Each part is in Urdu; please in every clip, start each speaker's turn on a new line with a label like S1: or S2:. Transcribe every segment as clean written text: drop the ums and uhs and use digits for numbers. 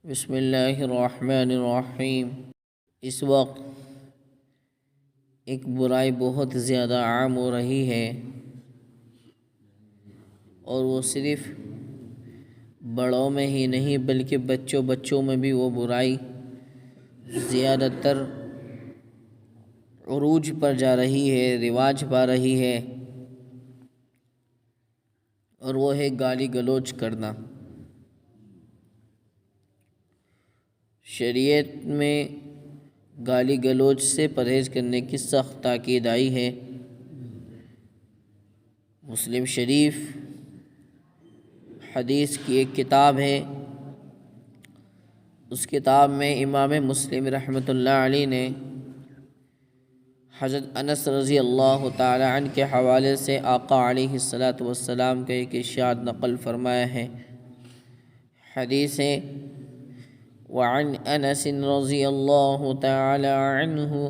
S1: بسم اللہ الرحمن الرحیم۔ اس وقت ایک برائی بہت زیادہ عام ہو رہی ہے اور وہ صرف بڑوں میں ہی نہیں بلکہ بچوں میں بھی وہ برائی زیادہ تر عروج پر جا رہی ہے، رواج پا رہی ہے، اور وہ ہے گالی گلوچ کرنا۔ شریعت میں گالی گلوچ سے پرہیز کرنے کی سخت تاکید آئی ہے۔ مسلم شریف حدیث کی ایک کتاب ہے، اس کتاب میں امام مسلم رحمۃ اللہ علیہ نے حضرت انس رضی اللہ تعالی عنہ کے حوالے سے آقا علیہ الصلاۃ والسلام کا ایک ارشاد نقل فرمایا ہے۔ حدیث ہے، وعن انس رضی اللہ تعالی عنہ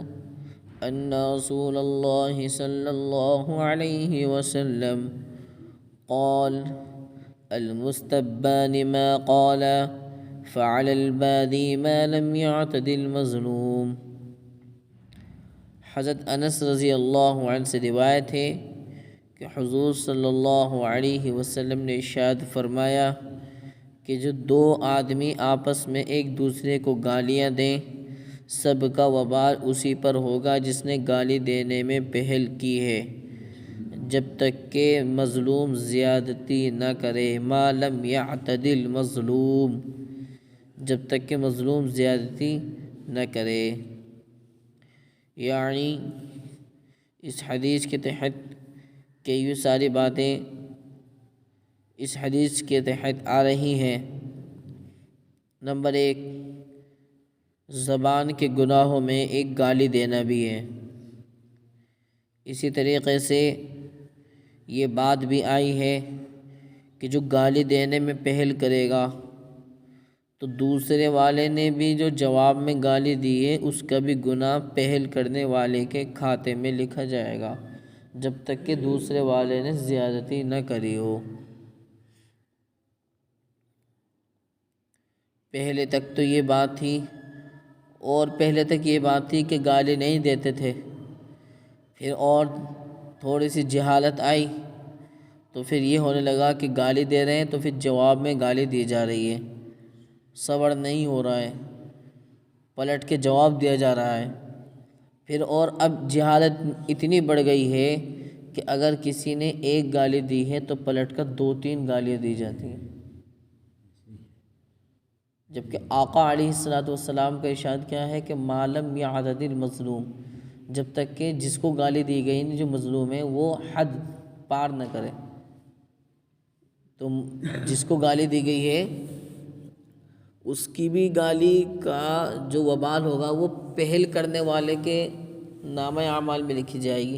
S1: ان رسول اللہ صلی اللہ علیہ وسلم قال المستبان ما قال فعلى البادی ما لم يعتد المظلوم۔ حضرت انس رضی اللہ عنہ سے روایت ہے کہ حضور صلی اللہ علیہ وسلم نے ارشاد فرمایا کہ جو دو آدمی آپس میں ایک دوسرے کو گالیاں دیں، سب کا وبال اسی پر ہوگا جس نے گالی دینے میں پہل کی ہے، جب تک کہ مظلوم زیادتی نہ کرے، ما لم یعتدل مظلوم، جب تک کہ مظلوم زیادتی نہ کرے۔ یعنی اس حدیث کے تحت کہ یہ ساری باتیں اس حدیث کے تحت آ رہی ہیں۔ نمبر 1، زبان کے گناہوں میں ایک گالی دینا بھی ہے۔ اسی طریقے سے یہ بات بھی آئی ہے کہ جو گالی دینے میں پہل کرے گا تو دوسرے والے نے بھی جو جواب میں گالی دی ہے اس کا بھی گناہ پہل کرنے والے کے کھاتے میں لکھا جائے گا، جب تک کہ دوسرے والے نے زیادتی نہ کری ہو۔ پہلے تک تو یہ بات تھی، اور پہلے تک یہ بات تھی کہ گالی نہیں دیتے تھے، پھر اور تھوڑی سی جہالت آئی تو پھر یہ ہونے لگا کہ گالی دے رہے ہیں تو پھر جواب میں گالی دی جا رہی ہے، صبر نہیں ہو رہا ہے، پلٹ کے جواب دیا جا رہا ہے۔ پھر اور اب جہالت اتنی بڑھ گئی ہے کہ اگر کسی نے ایک گالی دی ہے تو پلٹ کر 2-3 گالیاں دی جاتی ہیں، جبکہ آقا علیہ الصلاۃ والسلام کا ارشاد کیا ہے کہ ما لم یعتد المظلوم، جب تک کہ جس کو گالی دی گئی جو مظلوم ہے وہ حد پار نہ کرے۔ تو جس کو گالی دی گئی ہے اس کی بھی گالی کا جو وبال ہوگا وہ پہل کرنے والے کے نامہ اعمال میں لکھی جائے گی۔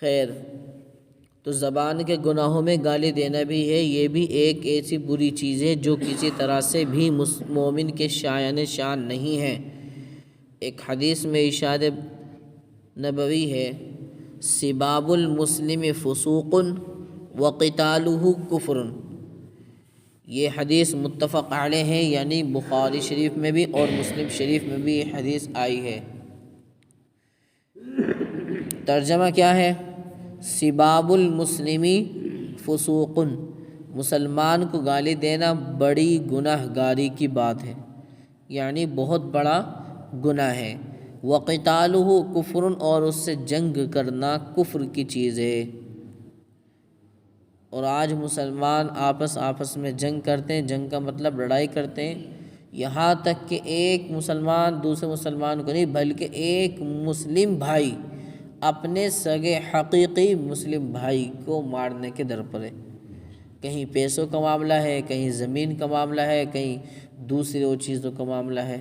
S1: خیر، تو زبان کے گناہوں میں گالی دینا بھی ہے، یہ بھی ایک ایسی بری چیز ہے جو کسی طرح سے بھی مومن کے شان نہیں ہے۔ ایک حدیث میں ارشاد نبوی ہے، سباب المسلم فسوق وقتالہ کفر۔ یہ حدیث متفق علیہ ہے، یعنی بخاری شریف میں بھی اور مسلم شریف میں بھی یہ حدیث آئی ہے۔ ترجمہ کیا ہے؟ سباب المسلمی فسوق، مسلمان کو گالی دینا بڑی گناہ گاری کی بات ہے، یعنی بہت بڑا گناہ ہے۔ وقتالہ کفر، اور اس سے جنگ کرنا کفر کی چیز ہے۔ اور آج مسلمان آپس میں جنگ کرتے ہیں، جنگ کا مطلب لڑائی کرتے ہیں، یہاں تک کہ ایک مسلمان دوسرے مسلمان کو نہیں بلکہ ایک مسلم بھائی اپنے سگے حقیقی مسلم بھائی کو مارنے کے در پر ہے۔ کہیں پیسوں کا معاملہ ہے، کہیں زمین کا معاملہ ہے، کہیں دوسری اور چیزوں کا معاملہ ہے۔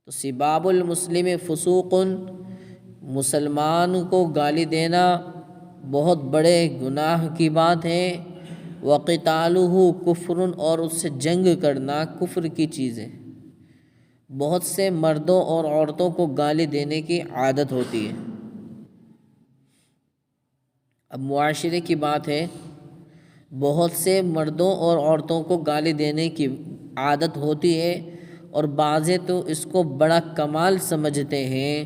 S1: تو سباب المسلم فسوق، مسلمان کو گالی دینا بہت بڑے گناہ کی بات ہے۔ وقتالہ کفر، اور اس سے جنگ کرنا کفر کی چیز ہے۔ بہت سے مردوں اور عورتوں کو گالی دینے کی عادت ہوتی ہے۔ اب معاشرے کی بات ہے بہت سے مردوں اور عورتوں کو گالی دینے کی عادت ہوتی ہے اور بعضے تو اس کو بڑا کمال سمجھتے ہیں،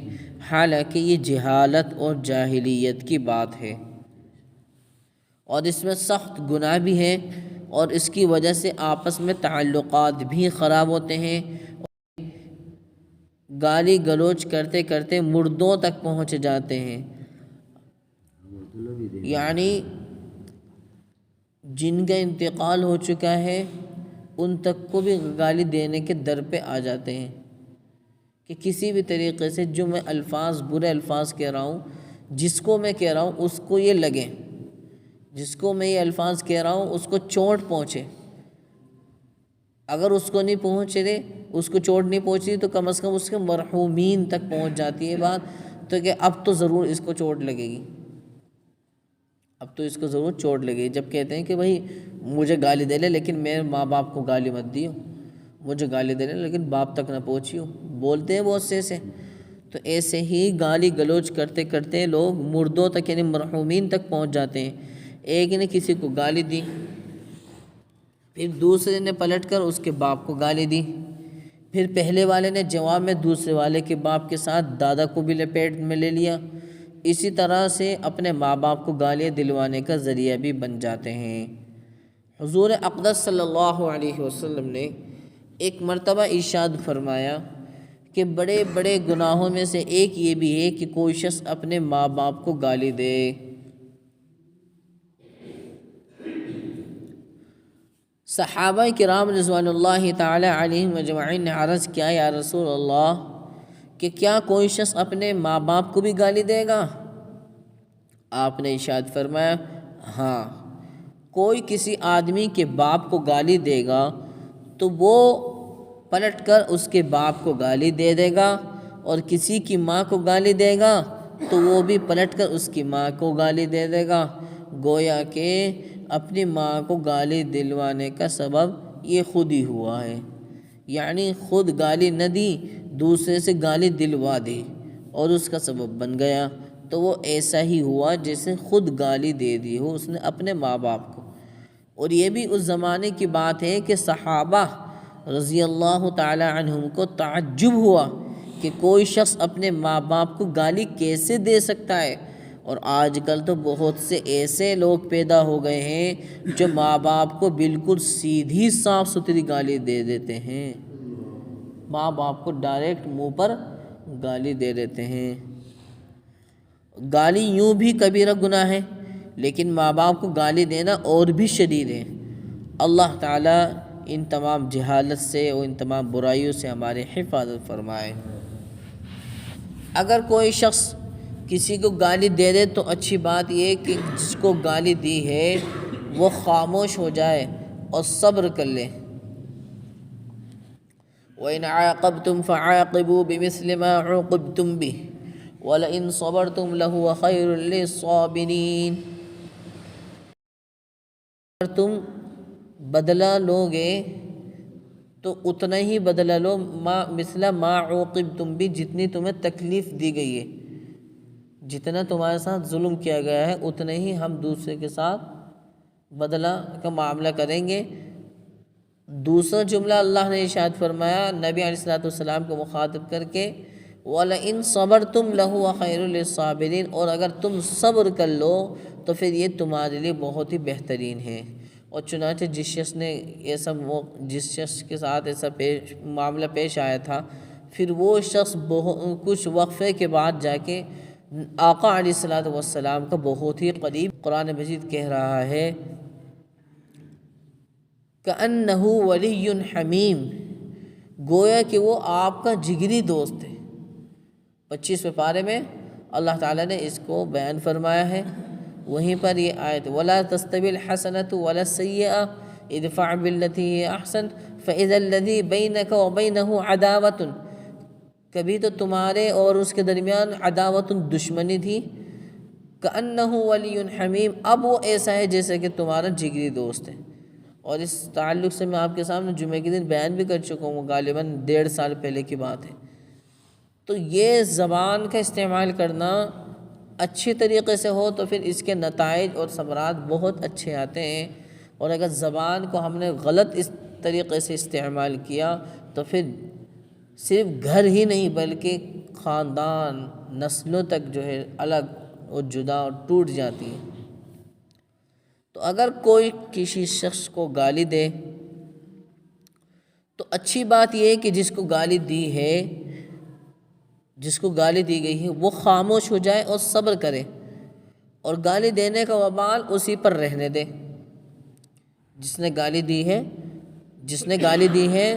S1: حالانکہ یہ جہالت اور جاہلیت کی بات ہے اور اس میں سخت گناہ بھی ہے، اور اس کی وجہ سے آپس میں تعلقات بھی خراب ہوتے ہیں، گالی گلوچ کرتے کرتے مردوں تک پہنچ جاتے ہیں، یعنی جن کا انتقال ہو چکا ہے ان تک کو بھی گالی دینے کے در پہ آ جاتے ہیں کہ کسی بھی طریقے سے جو میں الفاظ برے الفاظ کہہ رہا ہوں، جس کو میں کہہ رہا ہوں اس کو یہ لگے، جس کو میں یہ الفاظ کہہ رہا ہوں اس کو چوٹ پہنچے، اگر اس کو نہیں پہنچ رہے، اس کو چوٹ نہیں پہنچ رہی تو کم از کم اس کے مرحومین تک پہنچ جاتی ہے بات، تو کہ اب تو ضرور اس کو چوٹ لگے گی، اب تو اس کو ضرور چوٹ لگے گی۔ جب کہتے ہیں کہ بھائی مجھے گالی دے لے لیکن میرے ماں باپ کو گالی مت دیو، مجھے گالی دے لے لیکن باپ تک نہ پہنچیو، بولتے ہیں بہت سے ایسے، تو ایسے ہی گالی گلوچ کرتے کرتے لوگ مردوں تک یعنی مرحومین تک پہنچ جاتے ہیں۔ ایک نے کسی کو گالی دی، پھر دوسرے نے پلٹ کر اس کے باپ کو گالی دی، پھر پہلے والے نے جواب میں دوسرے والے کے باپ کے ساتھ دادا کو بھی لپیٹ میں لے لیا، اسی طرح سے اپنے ماں باپ کو گالیاں دلوانے کا ذریعہ بھی بن جاتے ہیں۔ حضور اقدس صلی اللہ علیہ وسلم نے ایک مرتبہ ارشاد فرمایا کہ بڑے بڑے گناہوں میں سے ایک یہ بھی ہے کہ کوئی شخص اپنے ماں باپ کو گالی دے۔ صحابہ کرام رضوان اللہ تعالی علیہم اجمعین نے عرض کیا، یا رسول اللہ کہ کیا کوئی شخص اپنے ماں باپ کو بھی گالی دے گا؟ آپ نے ارشاد فرمایا، ہاں، کوئی کسی آدمی کے باپ کو گالی دے گا تو وہ پلٹ کر اس کے باپ کو گالی دے گا، اور کسی کی ماں کو گالی دے گا تو وہ بھی پلٹ کر اس کی ماں کو گالی دے گا، گویا کہ اپنی ماں کو گالی دلوانے کا سبب یہ خود ہی ہوا ہے، یعنی خود گالی نہ دی، دوسرے سے گالی دلوا دی اور اس کا سبب بن گیا، تو وہ ایسا ہی ہوا جیسے خود گالی دے دی ہو اس نے اپنے ماں باپ کو۔ اور یہ بھی اس زمانے کی بات ہے کہ صحابہ رضی اللہ تعالی عنہم کو تعجب ہوا کہ کوئی شخص اپنے ماں باپ کو گالی کیسے دے سکتا ہے، اور آج کل تو بہت سے ایسے لوگ پیدا ہو گئے ہیں جو ماں باپ کو بالکل سیدھی صاف ستھری گالی دے دیتے ہیں، ماں باپ کو ڈائریکٹ منہ پر گالی دے دیتے ہیں۔ گالی یوں بھی کبیرہ گناہ ہے، لیکن ماں باپ کو گالی دینا اور بھی شدید ہے۔ اللہ تعالیٰ ان تمام جہالت سے اور ان تمام برائیوں سے ہماری حفاظت فرمائے۔ اگر کوئی شخص کسی کو گالی دے دے تو اچھی بات یہ کہ جس کو گالی دی ہے وہ خاموش ہو جائے اور صبر کر لے۔ وَإِنْ عَاقَبْتُمْ فَعَاقِبُوا بِمِثْلِ مَا عُوقِبْتُمْ بِهِ وَلَئِنْ صَبَرْتُمْ لَهُوَ خَيْرٌ لِّلصَّابِرِينَ۔ اگر تم بدلہ لو گے تو اتنا ہی بدلہ لو، مثل ما عوقبتم بھی، جتنی تمہیں تکلیف دی گئی ہے، جتنا تمہارے ساتھ ظلم کیا گیا ہے اتنا ہی ہم دوسرے کے ساتھ بدلہ کا معاملہ کریں گے۔ دوسرا جملہ اللہ نے ارشاد فرمایا نبی علیہ الصلوۃ والسلام کو مخاطب کر کے، وَلَئِن صَبَرْتُمْ لَهُوَ خَيْرٌ لِّلصَّابِرِينَ، اور اگر تم صبر کر لو تو پھر یہ تمہارے لیے بہت ہی بہترین ہے۔ اور چنانچہ جس شخص کے ساتھ ایسا معاملہ پیش آیا تھا، پھر وہ شخص کچھ وقفے کے بعد جا کے آقا علیہ الصلوۃ والسلام کا بہت ہی قریب، قرآن مجید کہہ رہا ہے كَأَنَّهُ وَلِيٌّ حَمِيمٌ، گویا کہ وہ آپ کا جگری دوست ہے۔ 25ویں پارے میں اللہ تعالیٰ نے اس کو بیان فرمایا ہے۔ وہیں پر یہ آیت وَلَا تَسْتَوِي الْحَسَنَةُ وَلَا السَّيِّئَةُ اِدْفَعْ بِالَّتِي هِيَ أَحْسَنُ فَإِذَا الَّذِي بَيْنَكَ وَبَيْنَهُ عَدَاوَةٌ، کبھی تو تمہارے اور اس کے درمیان عداوت دشمنی تھی، كَأَنَّهُ وَلِيٌّ حَمِيمٌ، اب وہ ایسا ہے جیسے کہ تمہارا جگری دوست ہے۔ اور اس تعلق سے میں آپ کے سامنے جمعہ کے دن بیان بھی کر چکا ہوں، غالباً 1.5 سال پہلے کی بات ہے۔ تو یہ زبان کا استعمال کرنا اچھی طریقے سے ہو تو پھر اس کے نتائج اور ثمرات بہت اچھے آتے ہیں، اور اگر زبان کو ہم نے غلط اس طریقے سے استعمال کیا تو پھر صرف گھر ہی نہیں بلکہ خاندان نسلوں تک جو ہے الگ اور جدا اور ٹوٹ جاتی ہے۔ تو اگر کوئی کسی شخص کو گالی دے تو اچھی بات یہ ہے کہ جس کو گالی دی ہے، جس کو گالی دی گئی ہے، وہ خاموش ہو جائے اور صبر کرے، اور گالی دینے کا وبال اسی پر رہنے دے۔ جس نے گالی دی ہے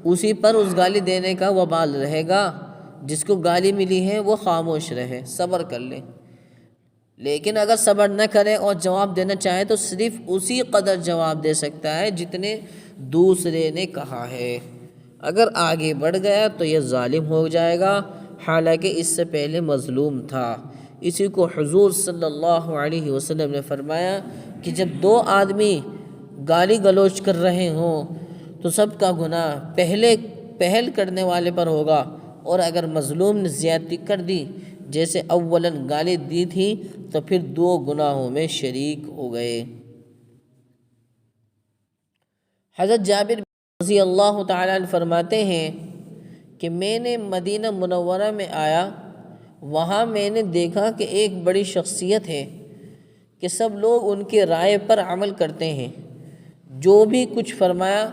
S1: اسی پر اس گالی دینے کا وبال رہے گا، جس کو گالی ملی ہے وہ خاموش رہے، صبر کر لے۔ لیکن اگر صبر نہ کرے اور جواب دینا چاہے تو صرف اسی قدر جواب دے سکتا ہے جتنے دوسرے نے کہا ہے۔ اگر آگے بڑھ گیا تو یہ ظالم ہو جائے گا، حالانکہ اس سے پہلے مظلوم تھا۔ اسی کو حضور صلی اللہ علیہ وسلم نے فرمایا کہ جب دو آدمی گالی گلوچ کر رہے ہوں تو سب کا گناہ پہل کرنے والے پر ہوگا، اور اگر مظلوم نے زیادتی کر دی، جیسے اولاً گالی دی تھی، تو پھر دو گناہوں میں شریک ہو گئے۔ حضرت جابر رضی اللہ تعالیٰ عنہ فرماتے ہیں کہ میں نے مدینہ منورہ میں آیا، وہاں میں نے دیکھا کہ ایک بڑی شخصیت ہے کہ سب لوگ ان کی رائے پر عمل کرتے ہیں، جو بھی کچھ فرمایا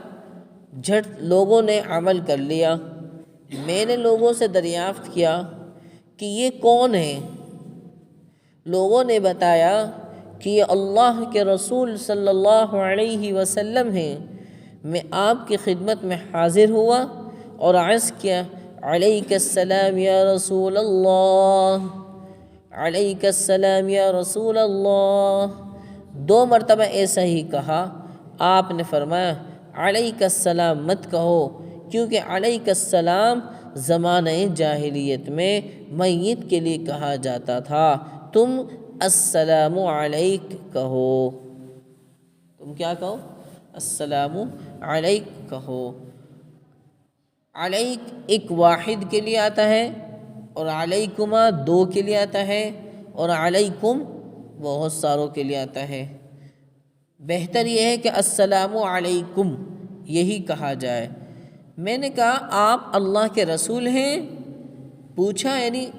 S1: جھٹ لوگوں نے عمل کر لیا۔ میں نے لوگوں سے دریافت کیا کہ یہ کون ہے؟ لوگوں نے بتایا کہ یہ اللہ کے رسول صلی اللہ علیہ وسلم ہیں۔ میں آپ کی خدمت میں حاضر ہوا اور عرض کیا، علیک السلام یا رسول اللہ، علیک السلام یا رسول اللہ۔ 2 مرتبہ ایسا ہی کہا۔ آپ نے فرمایا، علیک السلام مت کہو، کیونکہ علیک السلام زمانہ جاہلیت میں میت کے لیے کہا جاتا تھا، تم السلام علیک کہو۔ تم کیا کہو؟ السلام علیک کہو۔ علیک ایک واحد کے لیے آتا ہے، اور علیکما 2 کے لیے آتا ہے، اور علیکم بہت ساروں کے لیے آتا ہے۔ بہتر یہ ہے کہ السلام علیکم یہی کہا جائے۔ میں نے کہا، آپ اللہ کے رسول ہیں؟ پوچھا یعنی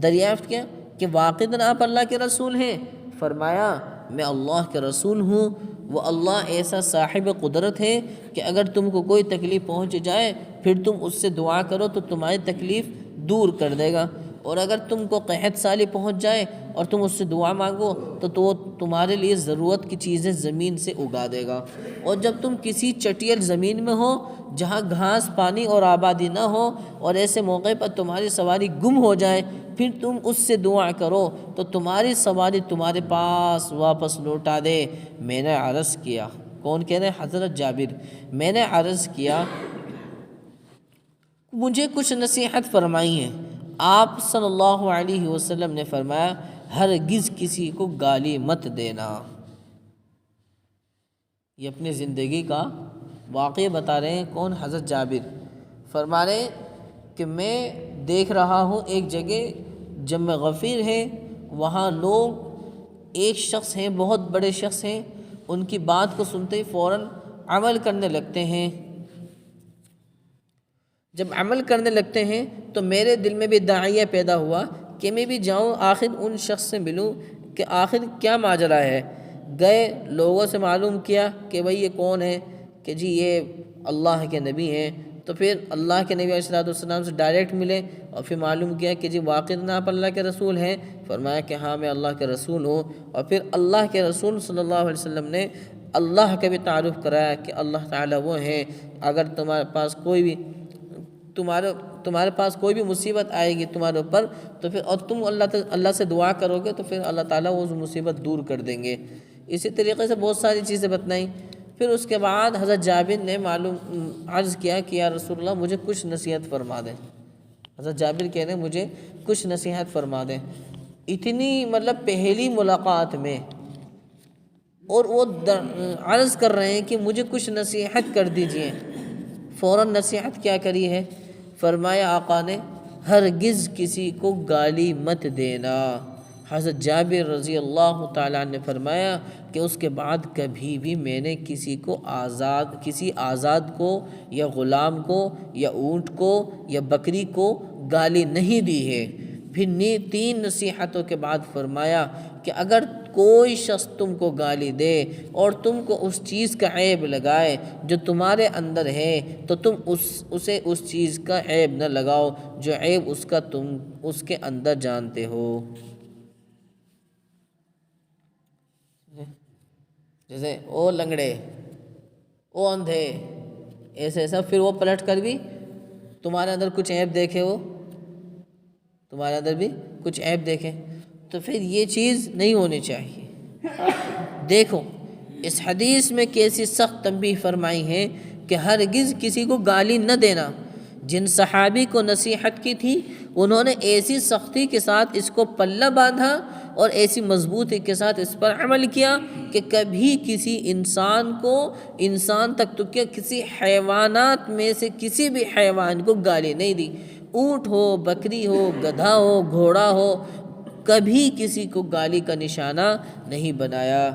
S1: دریافت کیا کہ واقعاً آپ اللہ کے رسول ہیں؟ فرمایا، میں اللہ کے رسول ہوں۔ وہ اللہ ایسا صاحب قدرت ہے کہ اگر تم کو کوئی تکلیف پہنچ جائے پھر تم اس سے دعا کرو تو تمہاری تکلیف دور کر دے گا، اور اگر تم کو قحط سالی پہنچ جائے اور تم اس سے دعا مانگو تو وہ تمہارے لیے ضرورت کی چیزیں زمین سے اگا دے گا، اور جب تم کسی چٹیل زمین میں ہو جہاں گھاس پانی اور آبادی نہ ہو اور ایسے موقع پر تمہاری سواری گم ہو جائے، پھر تم اس سے دعا کرو تو تمہاری سواری تمہارے پاس واپس لوٹا دے۔ میں نے عرض کیا، کون کہہ رہے ہیں؟ حضرت جابر۔ میں نے عرض کیا، مجھے کچھ نصیحت فرمائی ہے۔ آپ صلی اللہ علیہ وسلم نے فرمایا، ہرگز کسی کو گالی مت دینا۔ یہ اپنی زندگی کا واقعہ بتا رہے ہیں۔ کون؟ حضرت جابر فرما رہے ہیں کہ میں دیکھ رہا ہوں ایک جگہ جمع غفیر ہے، وہاں لوگ ایک شخص ہیں، بہت بڑے شخص ہیں، ان کی بات کو سنتے ہی فوراً عمل کرنے لگتے ہیں۔ جب عمل کرنے لگتے ہیں تو میرے دل میں بھی داعیہ پیدا ہوا کہ میں بھی جاؤں، آخر ان شخص سے ملوں کہ آخر کیا ماجرا ہے۔ گئے، لوگوں سے معلوم کیا کہ بھئی یہ کون ہے، کہ جی یہ اللہ کے نبی ہیں۔ تو پھر اللہ کے نبی علیہ السلام سے ڈائریکٹ ملے اور پھر معلوم کیا کہ جی واقعاً آپ اللہ کے رسول ہیں؟ فرمایا کہ ہاں میں اللہ کے رسول ہوں۔ اور پھر اللہ کے رسول صلی اللہ علیہ وسلم نے اللہ کا بھی تعارف کرایا کہ اللہ تعالیٰ وہ ہیں، اگر تمہارے پاس کوئی بھی مصیبت آئے گی تمہارے اوپر تو پھر اور تم اللہ سے دعا کرو گے تو پھر اللہ تعالیٰ وہ مصیبت دور کر دیں گے۔ اسی طریقے سے بہت ساری چیزیں بتلائیں۔ پھر اس کے بعد حضرت جابر نے عرض کیا کہ یا رسول اللہ مجھے کچھ نصیحت فرما دیں۔ حضرت جابر کہہ رہے ہیں مجھے کچھ نصیحت فرما دیں۔ اتنی پہلی ملاقات میں، اور وہ عرض کر رہے ہیں کہ مجھے کچھ نصیحت کر دیجئے۔ فوراً نصیحت کیا کری ہے؟ فرمایا آقا نے، ہرگز کسی کو گالی مت دینا، حضرت جابر رضی اللہ تعالیٰ عنہ نے فرمایا کہ اس کے بعد کبھی بھی میں نے کسی آزاد کو یا غلام کو یا اونٹ کو یا بکری کو گالی نہیں دی ہے۔ پھر 3 نصیحتوں کے بعد فرمایا کہ اگر کوئی شخص تم کو گالی دے اور تم کو اس چیز کا عیب لگائے جو تمہارے اندر ہے تو تم اسے اس چیز کا عیب نہ لگاؤ جو عیب اس کا تم اس کے اندر جانتے ہو۔ جیسے او لنگڑے، او اندھے، ایسے سب، پھر وہ پلٹ کر بھی تمہارے اندر کچھ عیب دیکھے، وہ تمہارے اندر بھی کچھ عیب دیکھے، تو پھر یہ چیز نہیں ہونی چاہیے۔ دیکھو اس حدیث میں کیسی سخت تنبیہ فرمائی ہے کہ ہرگز کسی کو گالی نہ دینا۔ جن صحابی کو نصیحت کی تھی انہوں نے ایسی سختی کے ساتھ اس کو پلہ باندھا اور ایسی مضبوطی کے ساتھ اس پر عمل کیا کہ کبھی کسی انسان تک تو کیا کسی حیوانات میں سے کسی بھی حیوان کو گالی نہیں دی، اونٹ ہو، بکری ہو، گدھا ہو، گھوڑا ہو، کبھی کسی کو گالی کا نشانہ نہیں بنایا۔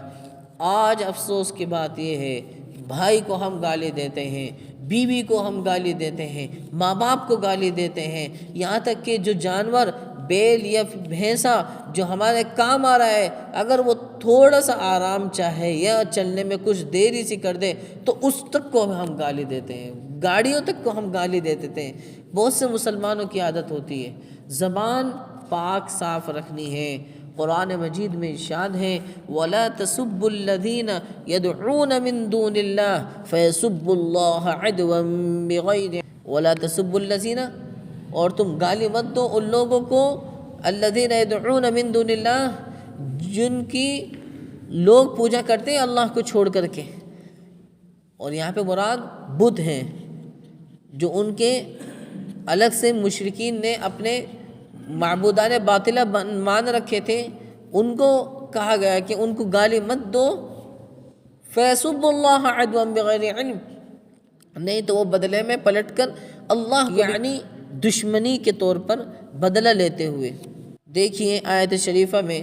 S1: آج افسوس کی بات یہ ہے بھائی کو ہم گالی دیتے ہیں، بیوی کو ہم گالی دیتے ہیں، ماں باپ کو گالی دیتے ہیں، یہاں تک کہ جو جانور بیل یا بھینسا جو ہمارے کام آ رہا ہے اگر وہ تھوڑا سا آرام چاہے یا چلنے میں کچھ دیری سی کر دے تو اس تک کو ہم گالی دیتے ہیں، گاڑیوں تک کو ہم گالی دیتے ہیں۔ بہت سے مسلمانوں کی عادت ہوتی ہے۔ زبان پاک صاف رکھنی ہے۔ قرآن مجید میں ارشاد ہے وَلَا تَسُبُّوا الَّذِينَ يَدْعُونَ مِن دُونِ اللَّهِ فَيَسُبُّوا اللَّهَ عَدْوًا بِغَيْرِ وَلَا تَسُبُّوا الَّذِينَ، اور تم گالی مت دو ان لوگوں کو الَّذِينَ يَدْعُونَ مِن دُونِ اللَّهِ جن کی لوگ پوجا کرتے ہیں اللہ کو چھوڑ کر کے، اور یہاں پہ مراد بت ہیں جو ان کے الگ سے مشرکین نے اپنے معبودان باطلہ مان رکھے تھے، ان کو کہا گیا کہ ان کو گالی مت دو، فَيَسُبُّ اللَّهَ عَدْوًا بِغَيْرِ عِلْمٍ، نہیں تو وہ بدلے میں پلٹ کر اللہ یعنی دشمنی کے طور پر بدلہ لیتے ہوئے۔ دیکھیے آیت شریفہ میں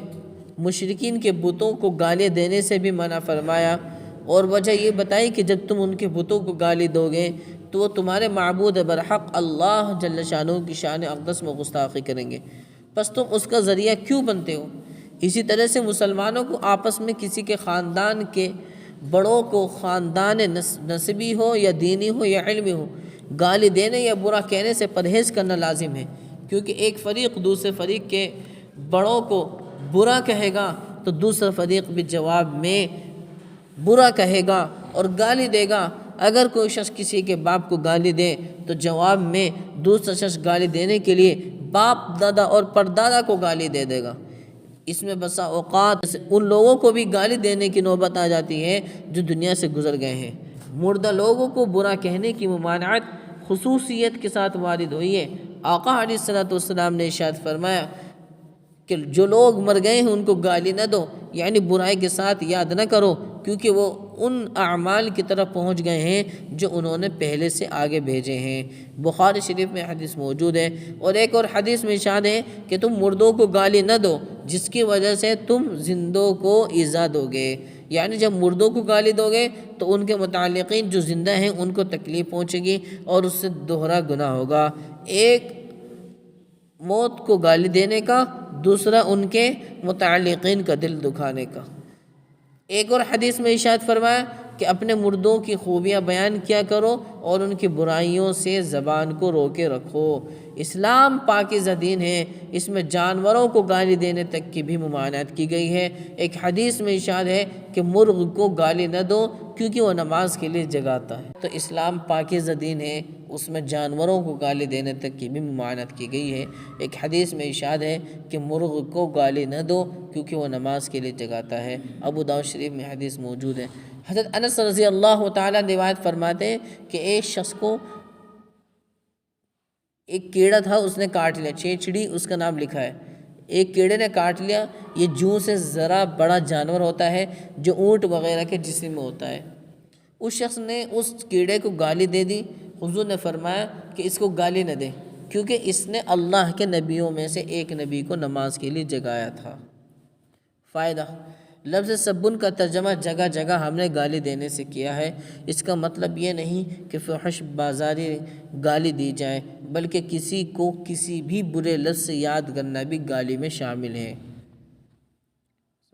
S1: مشرکین کے بتوں کو گالی دینے سے بھی منع فرمایا، اور وجہ یہ بتائی کہ جب تم ان کے بتوں کو گالی دو گے تو وہ تمہارے معبود برحق اللہ جل شانہ کی شان اقدس میں گستاخی کریں گے، پس تم اس کا ذریعہ کیوں بنتے ہو؟ اسی طرح سے مسلمانوں کو آپس میں کسی کے خاندان کے بڑوں کو، خاندان نسبی ہو یا دینی ہو یا علمی ہو، گالی دینے یا برا کہنے سے پرہیز کرنا لازم ہے، کیونکہ ایک فریق دوسرے فریق کے بڑوں کو برا کہے گا تو دوسرا فریق بھی جواب میں برا کہے گا اور گالی دے گا۔ اگر کوئی شخص کسی کے باپ کو گالی دے تو جواب میں دوسرا شخص گالی دینے کے لیے باپ، دادا اور پردادا کو گالی دے دے گا۔ اس میں بسا اوقات ان لوگوں کو بھی گالی دینے کی نوبت آ جاتی ہے جو دنیا سے گزر گئے ہیں۔ مردہ لوگوں کو برا کہنے کی ممانعت خصوصیت کے ساتھ وارد ہوئی ہے۔ آقا علیہ الصلوۃ والسلام نے ارشاد فرمایا کہ جو لوگ مر گئے ہیں ان کو گالی نہ دو، یعنی برائی کے ساتھ یاد نہ کرو، کیونکہ وہ ان اعمال کی طرف پہنچ گئے ہیں جو انہوں نے پہلے سے آگے بھیجے ہیں۔ بخاری شریف میں حدیث موجود ہے، اور ایک اور حدیث میں ارشاد ہے کہ تم مردوں کو گالی نہ دو جس کی وجہ سے تم زندوں کو ایذا دو گے، یعنی جب مردوں کو گالی دو گے تو ان کے متعلقین جو زندہ ہیں ان کو تکلیف پہنچے گی اور اس سے دوہرا گناہ ہوگا، ایک موت کو گالی دینے کا، دوسرا ان کے متعلقین کا دل دکھانے کا۔ ایک اور حدیث میں ارشاد فرمایا کہ اپنے مردوں کی خوبیاں بیان کیا کرو اور ان کی برائیوں سے زبان کو روکے رکھو۔ اسلام پاکیزہ دین ہے، اس میں جانوروں کو گالی دینے تک کی بھی ممانعت کی گئی ہے۔ ایک حدیث میں ارشاد ہے کہ مرغ کو گالی نہ دو کیونکہ وہ نماز کے لیے جگاتا ہے۔ تو اسلام پاکیزہ دین ہے، اس میں جانوروں کو گالی دینے تک کی بھی ممانعت کی گئی ہے۔ ایک حدیث میں ارشاد ہے کہ مرغ کو گالی نہ دو کیونکہ وہ نماز کے لیے جگاتا ہے۔ ابو داؤد شریف میں حدیث موجود ہے۔ حضرت انس رضی اللہ تعالیٰ روایت فرماتے ہیں کہ ایک شخص کو ایک کیڑا تھا، اس نے کاٹ لیا، چیچڑی اس کا نام لکھا ہے، ایک کیڑے نے کاٹ لیا۔ یہ جوں سے ذرا بڑا جانور ہوتا ہے جو اونٹ وغیرہ کے جسم میں ہوتا ہے۔ اس شخص نے اس کیڑے کو گالی دے دی۔ حضور نے فرمایا کہ اس کو گالی نہ دے کیونکہ اس نے اللہ کے نبیوں میں سے ایک نبی کو نماز کے لیے جگایا تھا۔ فائدہ، لفظ سبن کا ترجمہ جگہ جگہ ہم نے گالی دینے سے کیا ہے۔ اس کا مطلب یہ نہیں کہ فحش بازاری گالی دی جائے، بلکہ کسی کو کسی بھی برے لفظ سے یاد کرنا بھی گالی میں شامل ہے۔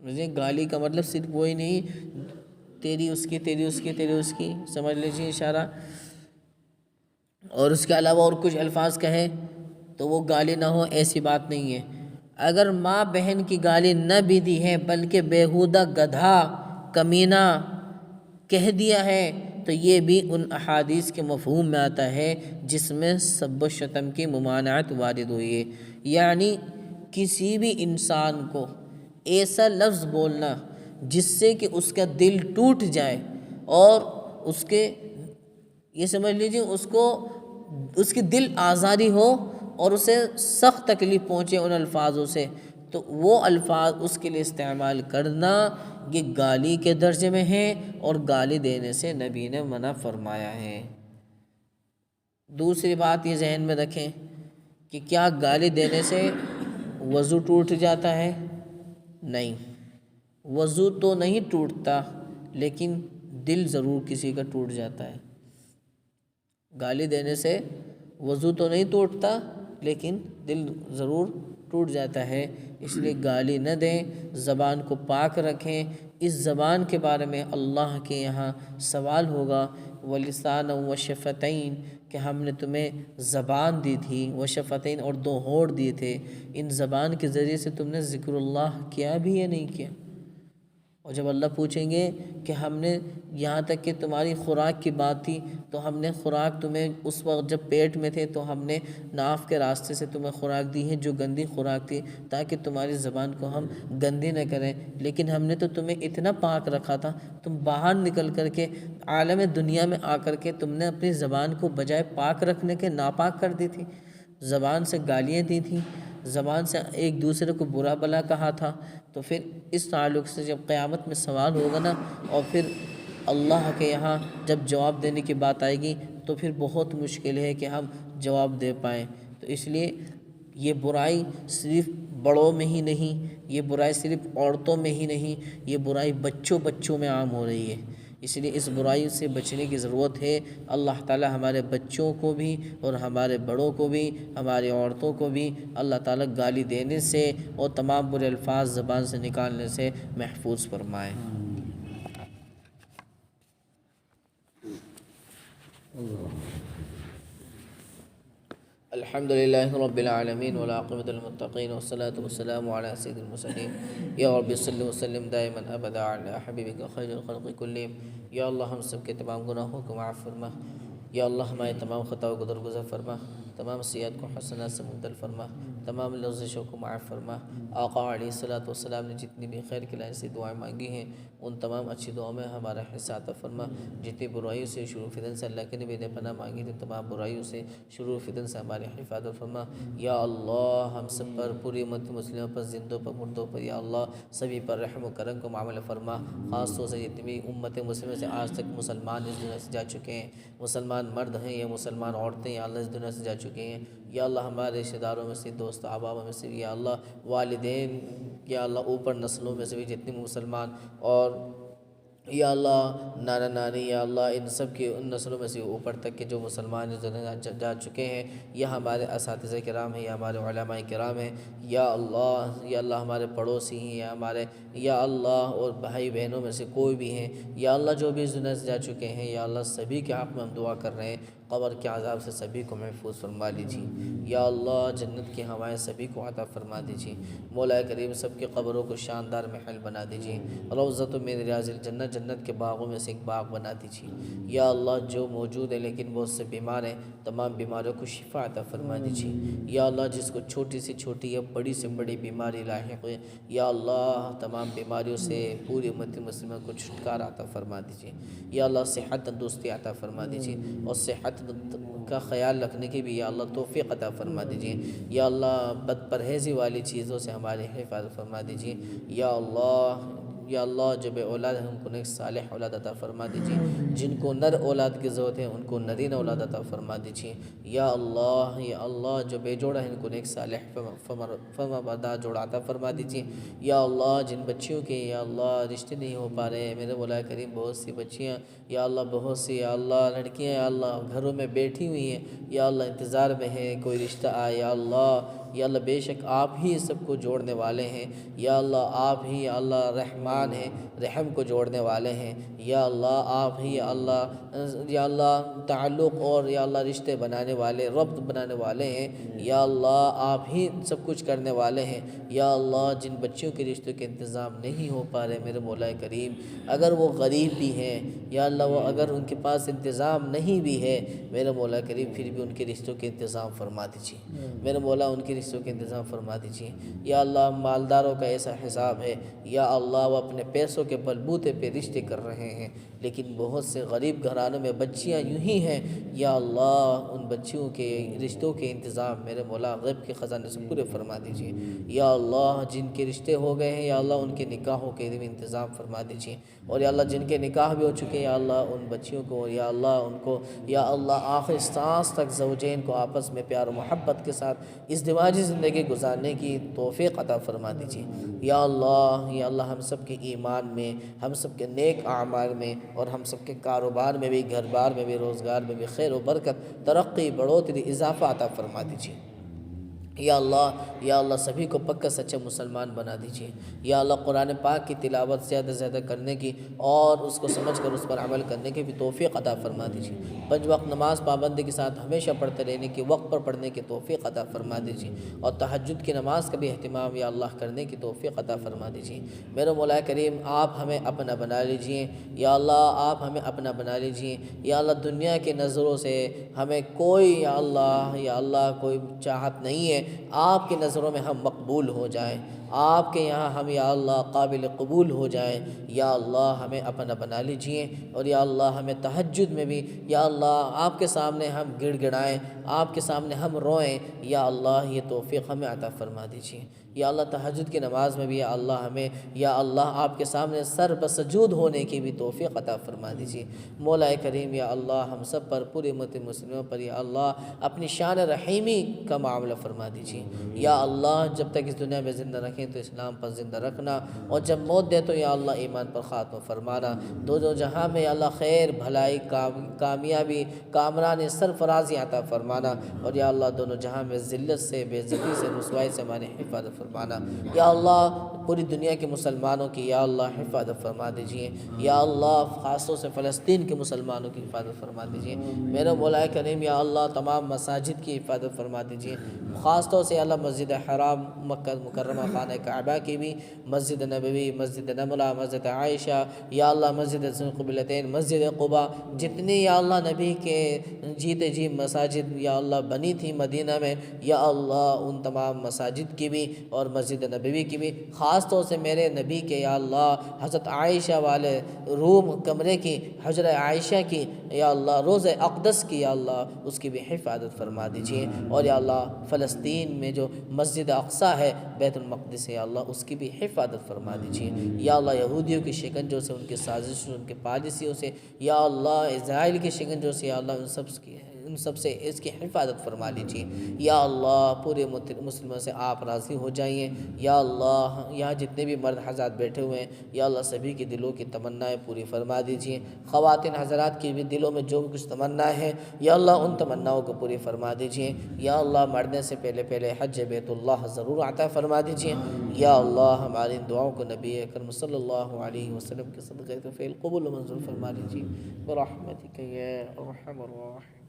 S1: سمجھیں، گالی کا مطلب صرف وہی نہیں تیری اس کی، تیری اس کی، تیری اس کی، سمجھ لیجیے اشارہ، اور اس کے علاوہ اور کچھ الفاظ کہیں تو وہ گالی نہ ہو، ایسی بات نہیں ہے۔ اگر ماں بہن کی گالی نہ بھی دی ہے بلکہ بیہودہ، گدھا، کمینہ کہہ دیا ہے تو یہ بھی ان احادیث کے مفہوم میں آتا ہے جس میں سب و شتم کی ممانعت وارد ہوئی ہے۔ یعنی کسی بھی انسان کو ایسا لفظ بولنا جس سے کہ اس کا دل ٹوٹ جائے اور اس کے، یہ سمجھ لیجیے، اس کی دل آزاری ہو اور اسے سخت تکلیف پہنچے ان الفاظوں سے، تو وہ الفاظ اس کے لیے استعمال کرنا یہ گالی کے درجے میں ہے اور گالی دینے سے نبی نے منع فرمایا ہے۔ دوسری بات یہ ذہن میں رکھیں کہ کیا گالی دینے سے وضو ٹوٹ جاتا ہے؟ نہیں، وضو تو نہیں ٹوٹتا، لیکن دل ضرور کسی کا ٹوٹ جاتا ہے۔ گالی دینے سے وضو تو نہیں ٹوٹتا، لیکن دل ضرور ٹوٹ جاتا ہے۔ اس لیے گالی نہ دیں، زبان کو پاک رکھیں۔ اس زبان کے بارے میں اللہ کے یہاں سوال ہوگا، وَلِسَانًا وَشَفَتَيْن، کہ ہم نے تمہیں زبان دی تھی، وشفتین، اور 2 ہونٹ دیے تھے، ان زبان کے ذریعے سے تم نے ذکر اللہ کیا بھی یا نہیں کیا؟ اور جب اللہ پوچھیں گے کہ ہم نے، یہاں تک کہ تمہاری خوراک کی بات تھی تو ہم نے خوراک تمہیں اس وقت جب پیٹ میں تھے تو ہم نے ناف کے راستے سے تمہیں خوراک دی ہے جو گندی خوراک تھی، تاکہ تمہاری زبان کو ہم گندی نہ کریں، لیکن ہم نے تو تمہیں اتنا پاک رکھا تھا، تم باہر نکل کر کے عالم دنیا میں آ کر کے تم نے اپنی زبان کو بجائے پاک رکھنے کے ناپاک کر دی تھی، زبان سے گالیاں دی تھیں، زبان سے ایک دوسرے کو برا بلا کہا تھا۔ تو پھر اس تعلق سے جب قیامت میں سوال ہوگا نا، اور پھر اللہ کے یہاں جب جواب دینے کی بات آئے گی تو پھر بہت مشکل ہے کہ ہم جواب دے پائیں۔ تو اس لیے یہ برائی صرف بڑوں میں ہی نہیں، یہ برائی صرف عورتوں میں ہی نہیں، یہ برائی بچوں میں عام ہو رہی ہے۔ اس لیے اس برائی سے بچنے کی ضرورت ہے۔ اللہ تعالی ہمارے بچوں کو بھی اور ہمارے بڑوں کو بھی، ہماری عورتوں کو بھی اللہ تعالی گالی دینے سے اور تمام برے الفاظ زبان سے نکالنے سے محفوظ فرمائے۔ الحمد للہ رب العالمین والعاقبۃ للمتقین والصلاة والسلام علی سید المرسلین یا رب صلی وسلم دائما ابدا علی حبیبک خیر الخلق کلہم۔ یا اللہ ہم سب کے تمام گناہوں کو معاف فرما، یا اللہ ہمارے تمام خطاؤں کو درگزر فرما، تمام سیئات کو حسنات سے مبدل فرما، تمام لغزشوں کو معاف فرما۔ آقا علیہ الصلوۃ والسلام نے جتنی بھی خیر کی لائن سے دعائیں مانگی ہیں ان تمام اچھی دعاؤں میں ہمارا حصہ عطا فرما۔ جتنی برائیوں سے شروع فتن سے اللہ کے نبی نے پناہ مانگی تھی، تمام برائیوں سے شروع فتن سے ہماری حفاظت فرما۔ یا اللہ ہم سب پر، پوری امت مسلموں پر، زندوں پر، مردوں پر، یا اللہ سبھی پر رحم و کرم کو معاملہ فرما۔ خاص طور سے جتنی بھی امت مسلمہ سے آج تک مسلمان اس دنیا سے جا چکے ہیں، مسلمان مرد ہیں یا مسلمان عورتیں، یا اللہ اس دنیا سے جا چکے ہیں، یا اللہ ہمارے رشتہ داروں میں سے، دوست احباب میں سے، یا اللہ والدین، یا اللہ اوپر نسلوں میں سے بھی جتنے مسلمان، اور یا اللہ نانا نانی، یا اللہ ان سب کی ان نسلوں میں سے اوپر تک کے جو مسلمان اس دنیا جا چکے ہیں، یا ہمارے اساتذہ کرام ہیں، یا ہمارے علماء کرام ہیں، یا اللہ ہمارے پڑوسی ہیں، یا اللہ اور بھائی بہنوں میں سے کوئی بھی ہیں، یا اللہ جو بھی اس دنیا سے جا چکے ہیں، یا اللہ سبھی کے حق میں ہم دعا کر رہے ہیں، قبر کے عذاب سے سبھی کو محفوظ فرما لیجیے۔ یا اللہ جنت کی ہوائیں سبھی کو عطا فرما دیجیے۔ مولا کریم سب کی قبروں کو شاندار محل بنا دیجیے۔ روضۃ من ریاض الجنہ، جنت کے باغوں میں سے ایک باغ بنا دیجیے۔ یا اللہ جو موجود ہے لیکن بہت سے بیمار ہیں، تمام بیماریوں کو شفا عطا فرما دیجیے۔ یا اللہ جس کو چھوٹی سے چھوٹی یا بڑی سے بڑی بیماری لاحق ہے، یا اللہ تمام بیماریوں سے پوری امت مسلمہ کو چھٹکارا عطا فرما دیجیے۔ یا اللہ صحت تندرستی عطا فرما دیجیے، اور صحت کا خیال رکھنے کی بھی یا اللہ توفیق عطا فرما دیجیے۔ یا اللہ بد پرہیزی والی چیزوں سے ہماری حفاظت فرما دیجیے۔ یا اللہ یا اللہ جو بے اولاد ہیں ان کو نیک صالح اولاد عطا فرما دیجیے، جن کو نر اولاد کی ضرورت ہے ان کو نرین اولاد عطا فرما دیجیے، یا اللہ جو بے جوڑا ہے ان کو نیک صالح فرما بردار جوڑا عطا فرما دیجیے، یا اللہ جن بچیوں کے یا اللہ رشتے نہیں ہو پا رہے ہیں میرے مولا کریم، بہت سی بچیاں یا اللہ، بہت سی یا اللہ لڑکیاں یا اللہ گھروں میں بیٹھی ہوئی ہیں یا اللہ انتظار میں ہیں کوئی رشتہ آئے، یا اللہ بے شک آپ ہی سب کو جوڑنے والے ہیں، یا اللہ آپ ہی یا اللہ رحمان ہیں، رحم کو جوڑنے والے ہیں، یا اللہ آپ ہی یا اللہ تعلق اور یا اللہ رشتے بنانے والے، ربط بنانے والے ہیں، یا اللہ آپ ہی سب کچھ کرنے والے ہیں، یا اللہ جن بچیوں کے رشتوں کے انتظام نہیں ہو پا رہے میرے مولا کریم، اگر وہ غریب بھی ہیں یا اللہ وہ اگر ان کے پاس انتظام نہیں بھی ہے میرے مولا کریم، پھر بھی ان کے رشتوں کے انتظام فرما دیجیے میرے مولا، ان کے رشتوں کے انتظام فرما دیجیے، یا اللہ مالداروں کا ایسا حساب ہے یا اللہ وہ اپنے پیسوں کے بلبوتے پہ رشتے کر رہے ہیں، لیکن بہت سے غریب گھرانوں میں بچیاں یوں ہی ہیں، یا اللہ ان بچیوں کے رشتوں کے انتظام میرے مولا غیب کے خزانے سے پورے فرما دیجیے، یا اللہ جن کے رشتے ہو گئے ہیں یا اللہ ان کے نکاحوں کے بھی انتظام فرما دیجیے، اور یا اللہ جن کے نکاح بھی ہو چکے ہیں یا اللہ ان بچیوں کو یا اللہ ان کو یا اللہ آخر سانس تک زوجین کو آپس میں پیار و محبت کے ساتھ ازدواجی زندگی گزارنے کی توفیق عطا فرما دیجیے، یا اللہ ہم سب کے ایمان میں، ہم سب کے نیک اعمال میں اور ہم سب کے کاروبار میں بھی، گھر بار میں بھی، روزگار میں بھی خیر و برکت، ترقی، بڑھوتری، اضافہ عطا فرما دیجیے، یا اللہ سبھی کو پکا سچا مسلمان بنا دیجیے، یا اللہ قرآن پاک کی تلاوت زیادہ سے زیادہ کرنے کی اور اس کو سمجھ کر اس پر عمل کرنے کی بھی توفیق عطا فرما دیجیے، 5 وقت نماز پابندی کے ساتھ ہمیشہ پڑھتے رہنے کی، وقت پر پڑھنے کی توفیق عطا فرما دیجیے، اور تہجد کی نماز کا بھی اہتمام یا اللہ کرنے کی توفیق عطا فرما دیجیے، میرے مولا کریم آپ ہمیں اپنا بنا لیجیے، یا اللہ آپ ہمیں اپنا بنا لیجیے، یا اللہ دنیا کی نظروں سے ہمیں کوئی یا اللہ کوئی چاہت نہیں ہے، آپ کی نظروں میں ہم مقبول ہو جائیں، آپ کے یہاں ہم یا اللہ قابل قبول ہو جائیں، یا اللہ ہمیں اپنا بنا لیجئے، اور یا اللہ ہمیں تہجد میں بھی یا اللہ آپ کے سامنے ہم گڑ گڑائیں، آپ کے سامنے ہم روئیں، یا اللہ یہ توفیق ہمیں عطا فرما دیجئے، یا اللہ تہجد کی نماز میں بھی یا اللہ ہمیں یا اللہ آپ کے سامنے سر بسجود ہونے کی بھی توفیق عطا فرما دیجیے، مولا کریم یا اللہ ہم سب پر، پوری امت مسلموں پر یا اللہ اپنی شان رحیمی کا معاملہ فرما دیجیے، یا اللہ جب تک اس دنیا میں زندہ رکھیں تو اسلام پر زندہ رکھنا، اور جب موت دے تو یا اللہ ایمان پر خاتمہ فرمانا، دو جہاں میں یا اللہ خیر بھلائی کامیابی کامرانی سرفرازی عطا فرمانا، اور یا اللہ دونوں جہاں میں ذلت سے، بے عزتی سے، رسوائی سے ہماری حفاظت فرمانا، یا اللہ پوری دنیا کے مسلمانوں کی یا اللہ حفاظت فرما دیجیے، یا اللہ خاص طور سے فلسطین کے مسلمانوں کی حفاظت فرما دیجیے، میرے مولا کریم یا اللہ تمام مساجد کی حفاظت فرما دیجیے، خاص طور سے اللہ مسجد حرام مکہ مکرمہ خانہ کعبہ کی بھی، مسجد نبوی، مسجد نمرہ، مسجد عائشہ، یا اللہ مسجد قبلتین، مسجد قباء، جتنی یا اللہ نبی کے جیتے جی مساجد یا اللہ بنی تھی مدینہ میں، یا اللہ ان تمام مساجد کی بھی اور مسجد نبوی کی بھی، خاص طور سے میرے نبی کے یا اللہ حضرت عائشہ والے روم کمرے کی، حجرہ عائشہ کی، یا اللہ روضہ اقدس کی، یا اللہ اس کی بھی حفاظت فرما دیجیے، اور یا اللہ فلسطین میں جو مسجد اقصیٰ ہے بیت المقدس ہے یا اللہ اس کی بھی حفاظت فرما دیجیے، یا اللہ یہودیوں کی شکنجوں سے، ان کی سازشوں، ان کی پالیسیوں سے، یا اللہ اسرائیل کی شکنجوں سے، یا اللہ ان سب سے اس کی حفاظت فرما لیجیے، یا اللہ پورے مسلموں سے آپ راضی ہو جائیے، یا اللہ یہاں جتنے بھی مرد حضرات بیٹھے ہوئے ہیں یا اللہ سبھی کی دلوں کی تمنائیں پوری فرما دیجیے، خواتین حضرات کی بھی دلوں میں جو کچھ تمنائیں ہیں یا اللہ ان تمناؤں کو پوری فرما دیجیے، یا اللہ مرنے سے پہلے حج بیت اللہ ضرور عطا فرما دیجیے، یا اللہ ہماری ان دعاؤں کو نبی اکرم صلی اللہ علیہ وسلم کے صدقے فعل قبول و منظور فرما لیجیے، برحمتک یا ارحم الراحمین۔